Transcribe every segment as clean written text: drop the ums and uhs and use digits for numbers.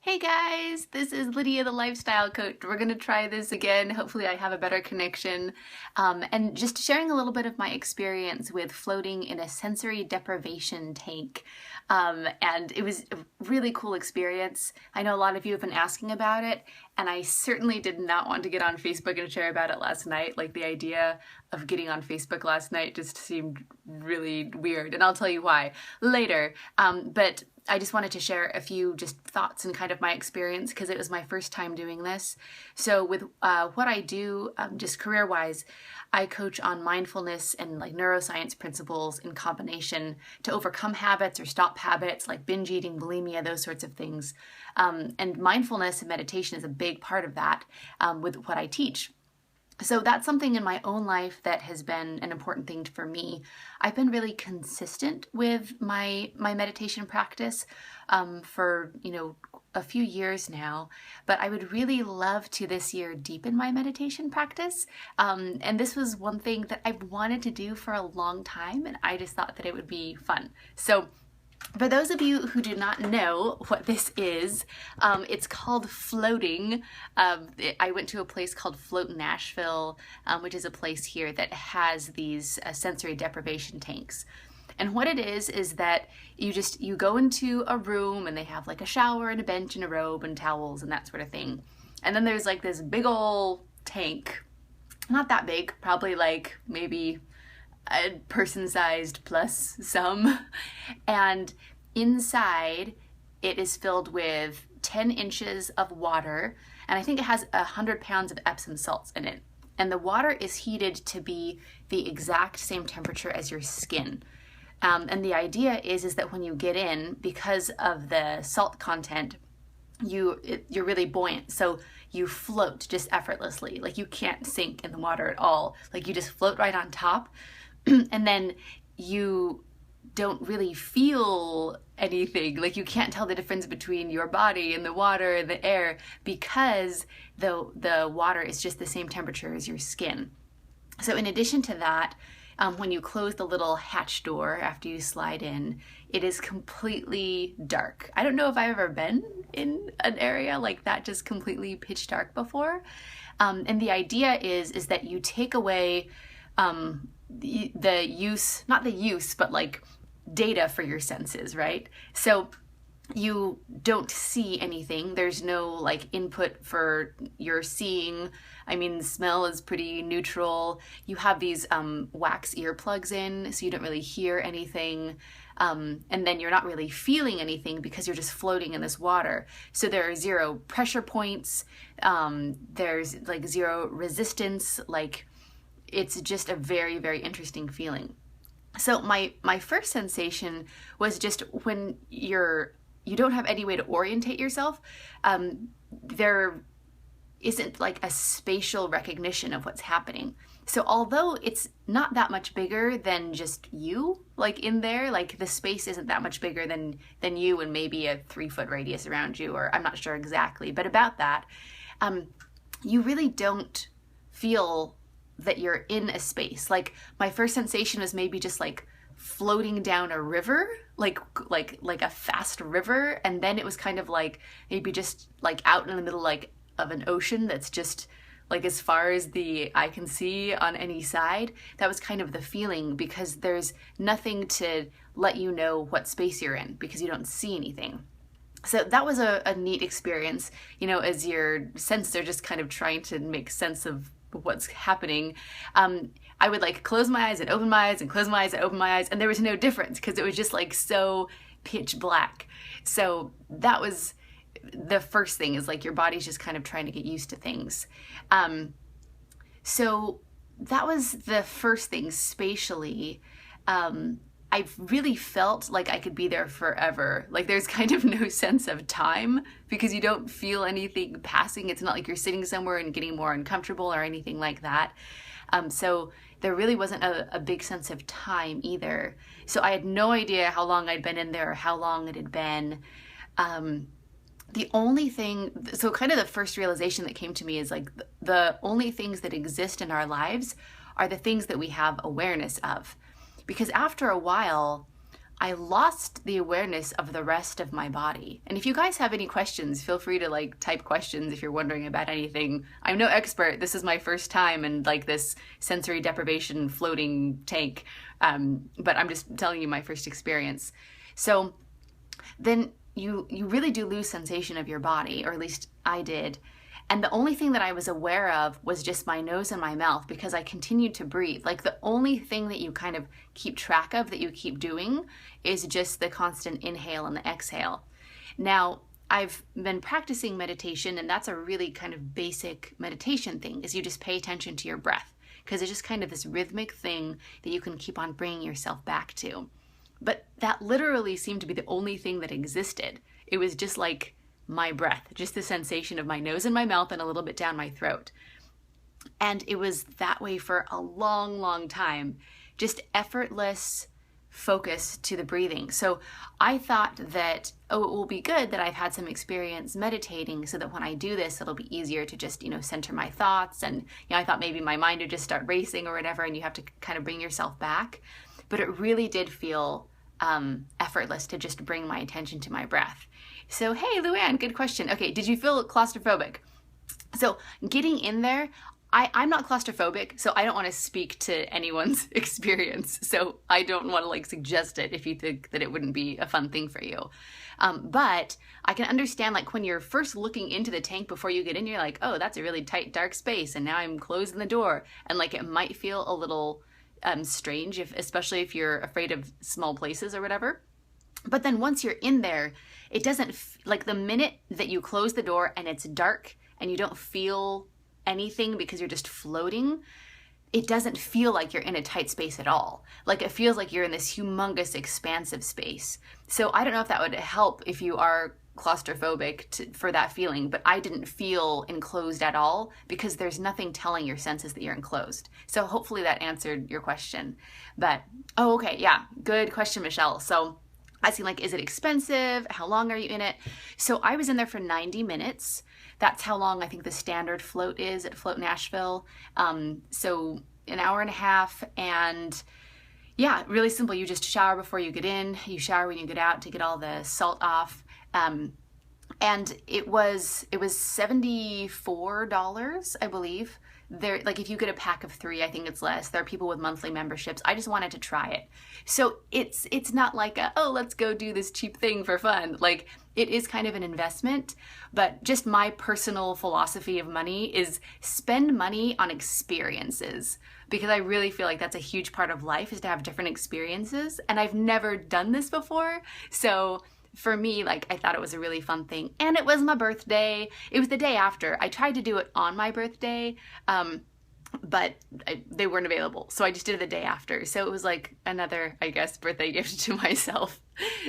Hey guys, this is Lydia, the lifestyle coach. We're going to try this again. Hopefully I have a better connection. And just sharing a little bit of my experience with floating in a sensory deprivation tank. And it was a really cool experience. I know a lot of you have been asking about it, and I certainly did not want to get on Facebook and share about it last night. Like, the idea of getting on Facebook last night just seemed really weird, and I'll tell you why later. But I just wanted to share a few just thoughts and kind of my experience because it was my first time doing this. So with what I do, just career-wise, I coach on mindfulness and like neuroscience principles in combination to overcome habits or stop habits like binge eating, bulimia, those sorts of things. And mindfulness and meditation is a big part of that with what I teach. So that's something in my own life that has been an important thing for me. I've been really consistent with my meditation practice for, a few years now, but I would really love to this year deepen my meditation practice. And this was one thing that I've wanted to do for a long time, and I just thought that it would be fun. So for those of you who do not know what this is, it's called floating. I went to a place called Float Nashville, which is a place here that has these sensory deprivation tanks. And what it is that you go into a room and they have like a shower and a bench and a robe and towels and that sort of thing. And then there's like this big old tank, not that big, probably like maybe a person-sized plus some, and inside it is filled with 10 inches of water, and I think it has 100 pounds of Epsom salts in it, and the water is heated to be the exact same temperature as your skin. And the idea is that when you get in, because of the salt content, you're really buoyant, so you float just effortlessly. Like, you can't sink in the water at all. Like, you just float right on top. And then you don't really feel anything. Like, you can't tell the difference between your body and the water and the air because the water is just the same temperature as your skin. So in addition to that, when you close the little hatch door after you slide in, it is completely dark. I don't know if I've ever been in an area like that, just completely pitch dark before. And the idea is that you take away the use, not the use, but like data for your senses, right? So you don't see anything. There's no like input for your seeing. I mean, smell is pretty neutral. You have these wax earplugs in, so you don't really hear anything. And then you're not really feeling anything because you're just floating in this water. So there are zero pressure points. There's like zero resistance. Like, it's just a very, very interesting feeling. So my first sensation was just when you don't have any way to orientate yourself, there isn't like a spatial recognition of what's happening. So although it's not that much bigger than just you, like in there, like the space isn't that much bigger than you and maybe a 3-foot radius around you, or I'm not sure exactly, but about that, you really don't feel that you're in a space. Like, my first sensation was maybe just like floating down a river, like a fast river, and then it was kind of like maybe just like out in the middle like of an ocean that's just like as far as the eye can see on any side. That was kind of the feeling, because there's nothing to let you know what space you're in because you don't see anything. So that was a neat experience, as your senses are just kind of trying to make sense of what's happening. I would like close my eyes and open my eyes and close my eyes and open my eyes, and there was no difference because it was just like so pitch black. So that was the first thing, is like your body's just kind of trying to get used to things. So that was the first thing spatially. I really felt like I could be there forever. Like, there's kind of no sense of time because you don't feel anything passing. It's not like you're sitting somewhere and getting more uncomfortable or anything like that. So there really wasn't a big sense of time either. So I had no idea how long I'd been in there or how long it had been. The only thing, so kind of the first realization that came to me is like the only things that exist in our lives are the things that we have awareness of. Because after a while, I lost the awareness of the rest of my body. And if you guys have any questions, feel free to like type questions if you're wondering about anything. I'm no expert. This is my first time in like this sensory deprivation floating tank. But I'm just telling you my first experience. So then you really do lose sensation of your body, or at least I did. And the only thing that I was aware of was just my nose and my mouth, because I continued to breathe. Like the only thing that you kind of keep track of, that you keep doing, is just the constant inhale and the exhale. Now, I've been practicing meditation, and that's a really kind of basic meditation thing, is you just pay attention to your breath, because it's just kind of this rhythmic thing that you can keep on bringing yourself back to. But that literally seemed to be the only thing that existed. It was just like my breath, just the sensation of my nose and my mouth and a little bit down my throat. And it was that way for a long, long time, just effortless focus to the breathing. So I thought that, oh, it will be good that I've had some experience meditating, so that when I do this, it'll be easier to just, center my thoughts. And, I thought maybe my mind would just start racing or whatever, and you have to kind of bring yourself back. But it really did feel effortless to just bring my attention to my breath. So, hey, Luann, good question. Okay, did you feel claustrophobic? So getting in there, I'm not claustrophobic, so I don't want to speak to anyone's experience. So I don't want to like suggest it if you think that it wouldn't be a fun thing for you. But I can understand, like, when you're first looking into the tank before you get in, you're like, oh, that's a really tight, dark space, and now I'm closing the door. And like, it might feel a little strange, especially if you're afraid of small places or whatever. But then once you're in there, it doesn't, like the minute that you close the door and it's dark and you don't feel anything because you're just floating, it doesn't feel like you're in a tight space at all. Like, it feels like you're in this humongous, expansive space. So I don't know if that would help if you are claustrophobic for that feeling, but I didn't feel enclosed at all, because there's nothing telling your senses that you're enclosed. So hopefully that answered your question. But, oh, okay, yeah, good question, Michelle. So asking, like, is it expensive? How long are you in it? So I was in there for 90 minutes. That's how long I think the standard float is at Float Nashville. So an hour and a half, and yeah, really simple. You just shower before you get in. You shower when you get out to get all the salt off. And it was $74, I believe. There, like, if you get a pack of 3, I think it's less. There are people with monthly memberships. I just wanted to try it. So it's not like oh, let's go do this cheap thing for fun. Like, it is kind of an investment, but just my personal philosophy of money is spend money on experiences, because I really feel like that's a huge part of life, is to have different experiences. And I've never done this before. So for me, like, I thought it was a really fun thing. And it was my birthday. It was the day after. I tried to do it on my birthday, but they weren't available. So I just did it the day after. So it was like another, I guess, birthday gift to myself.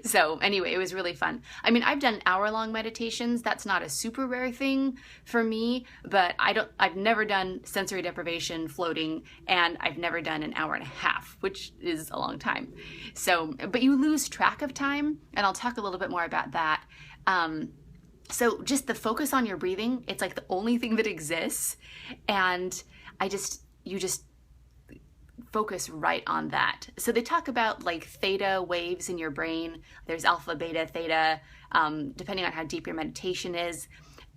So anyway, it was really fun. I mean, I've done hour-long meditations. That's not a super rare thing for me, but I've never done sensory deprivation floating, and I've never done an hour and a half, which is a long time. So, but you lose track of time, and I'll talk a little bit more about that. So just the focus on your breathing, it's like the only thing that exists. And you just focus right on that. So they talk about like theta waves in your brain. There's alpha, beta, theta, depending on how deep your meditation is.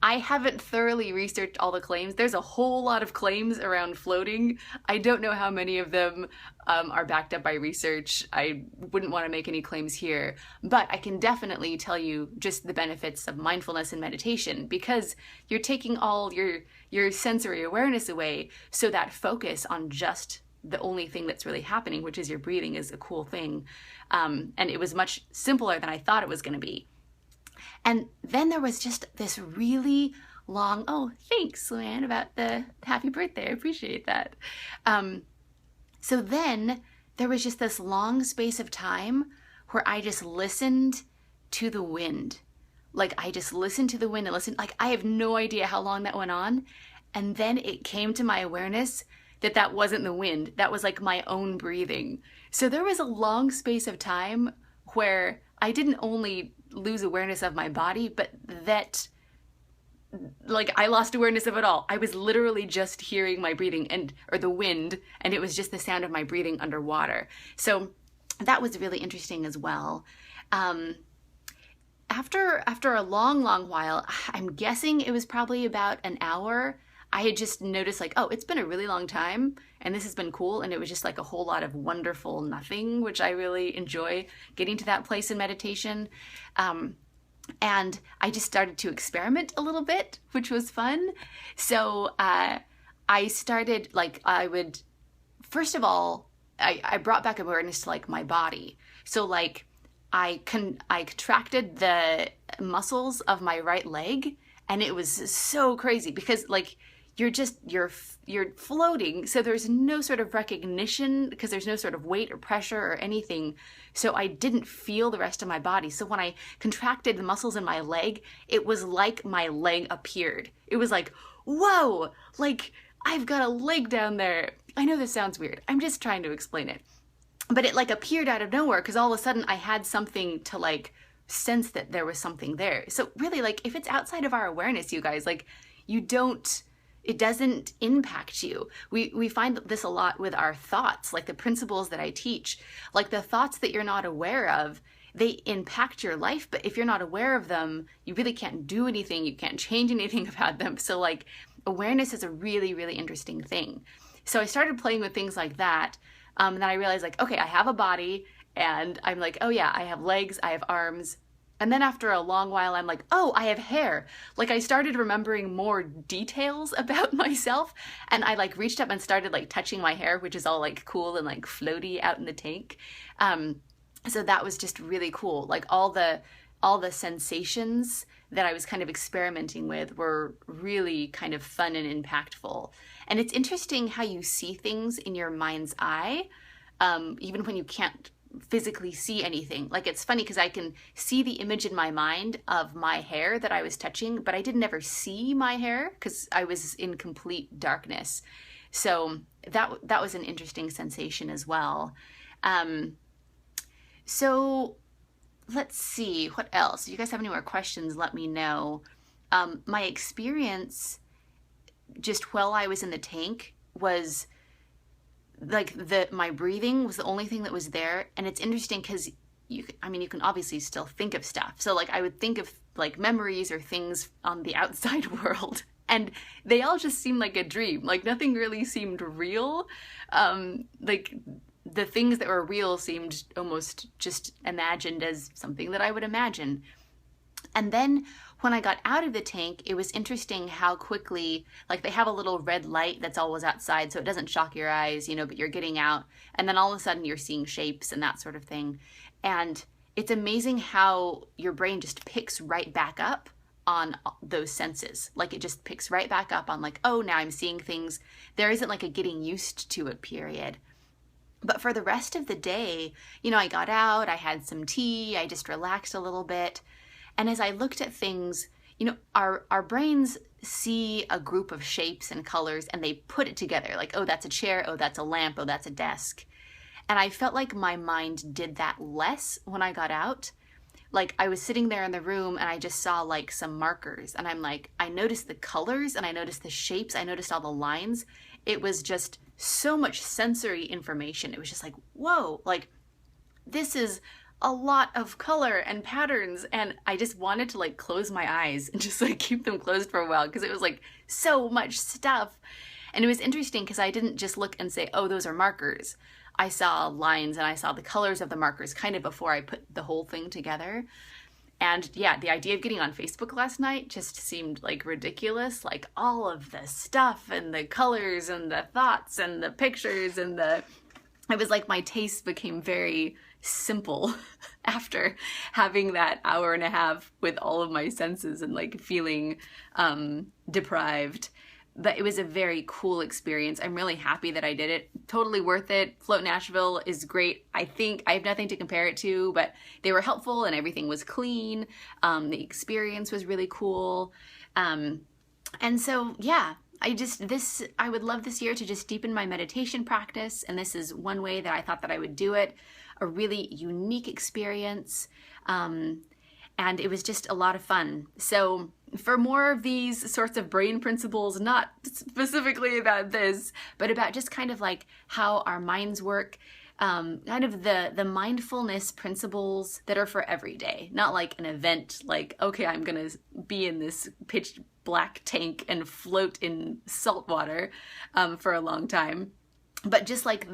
I haven't thoroughly researched all the claims. There's a whole lot of claims around floating. I don't know how many of them are backed up by research. I wouldn't want to make any claims here, but I can definitely tell you just the benefits of mindfulness and meditation, because you're taking all your sensory awareness away, so that focus on just the only thing that's really happening, which is your breathing, is a cool thing. And it was much simpler than I thought it was going to be. And then there was just this really long, oh, thanks, Luann, about the happy birthday. I appreciate that. So then there was just this long space of time where I just listened to the wind. Like, I just listened to the wind and listened. Like, I have no idea how long that went on. And then it came to my awareness that that wasn't the wind. That was like my own breathing. So there was a long space of time where I didn't only lose awareness of my body, but that, like, I lost awareness of it all. I was literally just hearing my breathing or the wind, and it was just the sound of my breathing underwater. So that was really interesting as well. After a long while, I'm guessing it was probably about an hour, I had just noticed like, oh, it's been a really long time and this has been cool. And it was just like a whole lot of wonderful nothing, which I really enjoy, getting to that place in meditation. And I just started to experiment a little bit, which was fun. So I started, like, I would, first of all, I brought back awareness to like my body. So like I contracted the muscles of my right leg, and it was so crazy because like you're floating, so there's no sort of recognition because there's no sort of weight or pressure or anything. So I didn't feel the rest of my body. So when I contracted the muscles in my leg, it was like my leg appeared. It was like, whoa, like I've got a leg down there. I know this sounds weird. I'm just trying to explain it. But it like appeared out of nowhere because all of a sudden I had something to like sense that there was something there. So really, like, if it's outside of our awareness, you guys, like, it doesn't impact you. We find this a lot with our thoughts, like the principles that I teach, like the thoughts that you're not aware of, they impact your life, but if you're not aware of them, you really can't do anything. You can't change anything about them. So like awareness is a really, really interesting thing. So I started playing with things like that. And then I realized like, okay, I have a body, and I'm like, oh yeah, I have legs, I have arms. And then after a long while, I'm like, oh, I have hair. Like I started remembering more details about myself, and I like reached up and started like touching my hair, which is all like cool and like floaty out in the tank. So that was just really cool. Like all the sensations that I was kind of experimenting with were really kind of fun and impactful. And it's interesting how you see things in your mind's eye, even when you can't physically see anything. Like it's funny because I can see the image in my mind of my hair that I was touching, but I didn't ever see my hair because I was in complete darkness. So that was an interesting sensation as well. So let's see, what else? If you guys have any more questions, let me know. My experience just while I was in the tank was like my breathing was the only thing that was there. And it's interesting because you can obviously still think of stuff. So like I would think of like memories or things on the outside world, and they all just seemed like a dream. Like nothing really seemed real. Like the things that were real seemed almost just imagined as something that I would imagine. And then when I got out of the tank, it was interesting how quickly, like they have a little red light that's always outside so it doesn't shock your eyes, but you're getting out, and then all of a sudden you're seeing shapes and that sort of thing. And it's amazing how your brain just picks right back up on those senses. Like it just picks right back up on like, oh, now I'm seeing things. There isn't like a getting used to it period. But for the rest of the day, I got out, I had some tea, I just relaxed a little bit. And as I looked at things, our brains see a group of shapes and colors and they put it together. Like, oh, that's a chair, oh, that's a lamp, oh, that's a desk. And I felt like my mind did that less when I got out. Like I was sitting there in the room and I just saw like some markers, and I'm like, I noticed the colors and I noticed the shapes, I noticed all the lines. It was just so much sensory information. It was just like, whoa, like this is a lot of color and patterns. And I just wanted to like close my eyes and just like keep them closed for a while because it was like so much stuff. And it was interesting because I didn't just look and say, oh, those are markers. I saw lines and I saw the colors of the markers kind of before I put the whole thing together. And yeah, the idea of getting on Facebook last night just seemed like ridiculous. Like all of the stuff and the colors and the thoughts and the pictures and it was like my taste became very simple after having that hour and a half with all of my senses and like feeling deprived. But it was a very cool experience. I'm really happy that I did it. Totally worth it. Float Nashville is great. I think I have nothing to compare it to, but they were helpful and everything was clean. The experience was really cool. And so, yeah, I would love this year to just deepen my meditation practice. And this is one way that I thought that I would do it. A really unique experience. And it was just a lot of fun. So for more of these sorts of brain principles, not specifically about this, but about just kind of like how our minds work, kind of the mindfulness principles that are for every day, not like an event like, okay, I'm gonna be in this pitch black tank and float in salt water for a long time. But just like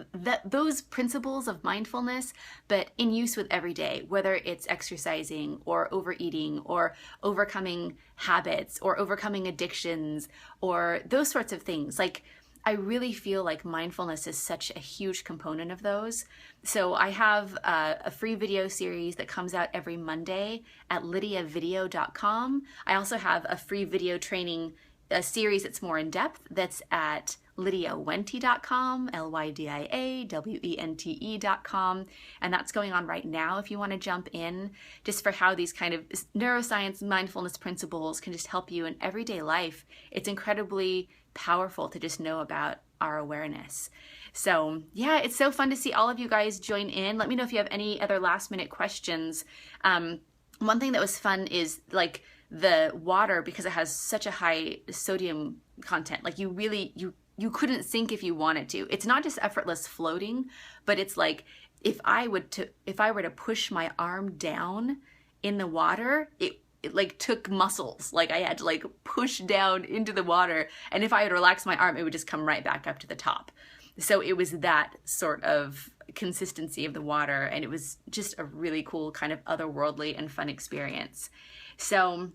those principles of mindfulness, but in use with every day, whether it's exercising or overeating or overcoming habits or overcoming addictions or those sorts of things. Like, I really feel like mindfulness is such a huge component of those. So I have a free video series that comes out every Monday at lydiavideo.com. I also have a free video training, a series that's more in depth, that's at lydiawente.com, lydiawente.com, and that's going on right now if you want to jump in, just for how these kind of neuroscience mindfulness principles can just help you in everyday life. It's incredibly powerful to just know about our awareness. So yeah, it's so fun to see all of you guys join in. Let me know if you have any other last minute questions. One thing that was fun is like the water, because it has such a high sodium content, like you couldn't sink if you wanted to. It's not just effortless floating, but it's like if I were to push my arm down in the water, it like took muscles. Like I had to like push down into the water, and if I would relax my arm, it would just come right back up to the top. So it was that sort of consistency of the water, and it was just a really cool kind of otherworldly and fun experience. So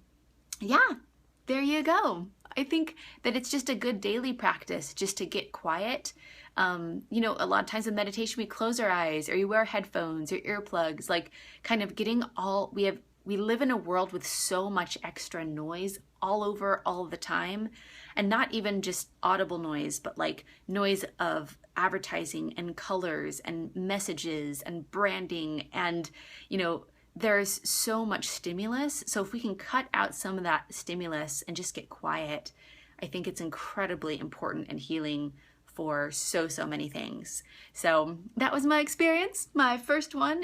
yeah, there you go. I think that it's just a good daily practice just to get quiet. You know, a lot of times in meditation, we close our eyes or you wear headphones or earplugs, like kind of getting we live in a world with so much extra noise all over all the time, and not even just audible noise, but like noise of advertising and colors and messages and branding, and, you know, there's so much stimulus. So if we can cut out some of that stimulus and just get quiet, I think it's incredibly important and healing for so many things. So that was my experience, my first one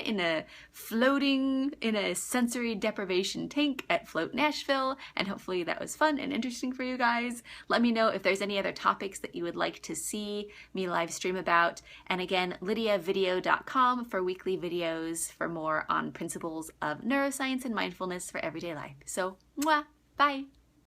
floating in a sensory deprivation tank at Float Nashville, and hopefully that was fun and interesting for you guys. Let me know if there's any other topics that you would like to see me live stream about. And again, lydiavideo.com for weekly videos for more on principles of neuroscience and mindfulness for everyday life. So, mwah, bye.